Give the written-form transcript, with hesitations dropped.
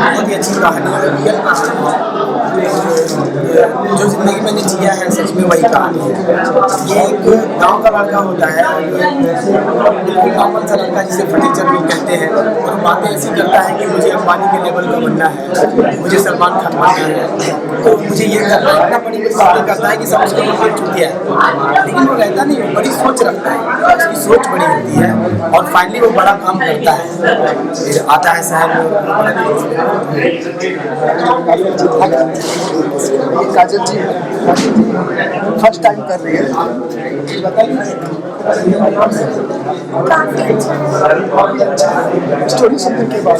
बहुत ही अच्छी कहानी है, रियल कहानी है। जो ज़िंदगी मैंने जिया है सच में वही कहानी है। ये एक गाँव का लड़का होता है, बिल्कुल नॉर्मल सा लड़का जिसे फटीचर लोग कहते हैं, और बातें ऐसी करता है कि मुझे अंबानी के लेवल का बनना है, मुझे सलमान खान बनना है, तो मुझे ये करना है। इतना बड़ी बड़ी बातें करता है कि सब उसको बिल्कुल चुतिया है, लेकिन वो रहता नहीं, वो बड़ी सोच रखता है, उसकी सोच बड़ी होती है और फाइनली वो बड़ा काम करता है, फिर आता है शहर में। काजल जी फर्स्ट टाइम कर रही है, बताइए स्टोरी सुनने के बाद